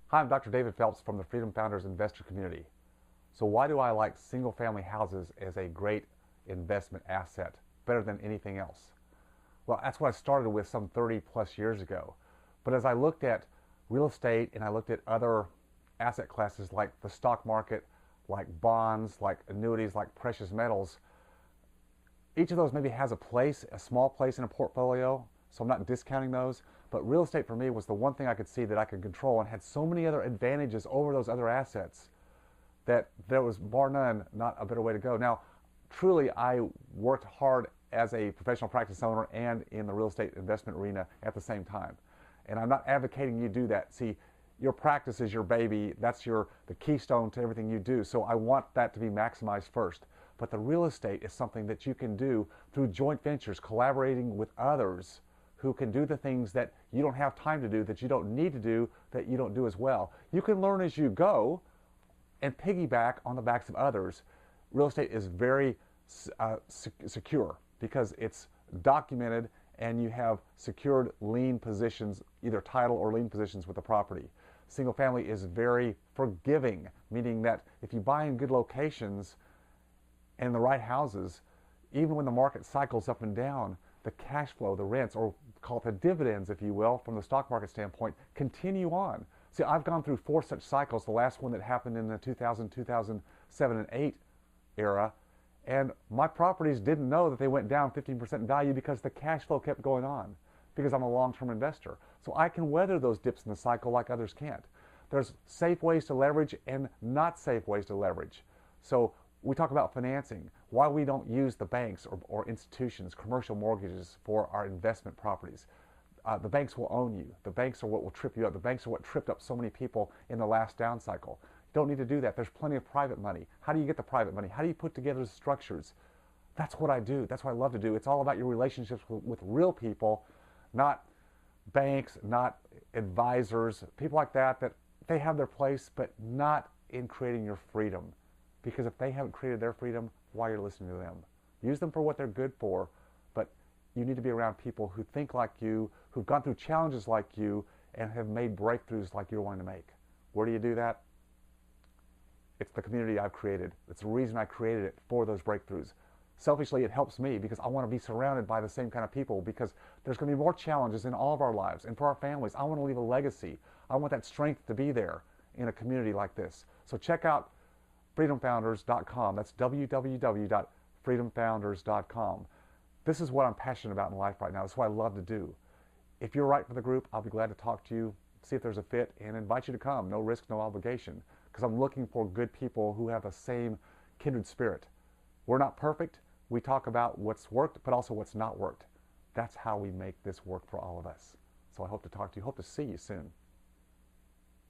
Hi, I'm Dr. David Phelps from the Freedom Founders Investor Community. So why do I like single-family houses as a great investment asset, better than anything else? Well, that's what I started with some 30 plus years ago. But as I looked at real estate and I looked at other asset classes like the stock market, like bonds, like annuities, like precious metals, each of those maybe has a place, a small place in a portfolio, so I'm not discounting those. But real estate for me was the one thing I could see that I could control and had so many other advantages over those other assets that there was, bar none, not a better way to go. Now, truly, I worked hard as a professional practice owner and in the real estate investment arena at the same time. And I'm not advocating you do that. See, your practice is your baby. That's the keystone to everything you do. So I want that to be maximized first. But the real estate is something that you can do through joint ventures, collaborating with others who can do the things that you don't have time to do, that you don't need to do, that you don't do as well. You can learn as you go and piggyback on the backs of others. Real estate is very secure because it's documented and you have secured lien positions, either title or lien positions with the property. Single family is very forgiving, meaning that if you buy in good locations and the right houses, even when the market cycles up and down, the cash flow, the rents, or call it the dividends, if you will, from the stock market standpoint, continue on. See, I've gone through 4 such cycles, the last one that happened in the 2000, 2007, and 8 era, and my properties didn't know that they went down 15% in value because the cash flow kept going on, because I'm a long-term investor. So I can weather those dips in the cycle like others can't. There's safe ways to leverage and not safe ways to leverage. So we talk about financing, why we don't use the banks or institutions, commercial mortgages for our investment properties. The banks will own you. The banks are what will trip you up. The banks are what tripped up so many people in the last down cycle. You don't need to do that. There's plenty of private money. How do you get the private money? How do you put together the structures? That's what I do. That's what I love to do. It's all about your relationships with real people, not banks, not advisors, people like that, that they have their place, but not in creating your freedom. Because if they haven't created their freedom, why are you listening to them? Use them for what they're good for, but you need to be around people who think like you, who've gone through challenges like you, and have made breakthroughs like you're wanting to make. Where do you do that? It's the community I've created. It's the reason I created it, for those breakthroughs. Selfishly, it helps me because I want to be surrounded by the same kind of people, because there's going to be more challenges in all of our lives. And for our families, I want to leave a legacy. I want that strength to be there in a community like this. So check out freedomfounders.com. That's www.freedomfounders.com. This is what I'm passionate about in life right now. This is what I love to do. If you're right for the group, I'll be glad to talk to you, see if there's a fit, and invite you to come. No risk, no obligation. Because I'm looking for good people who have the same kindred spirit. We're not perfect. We talk about what's worked, but also what's not worked. That's how we make this work for all of us. So I hope to talk to you. Hope to see you soon.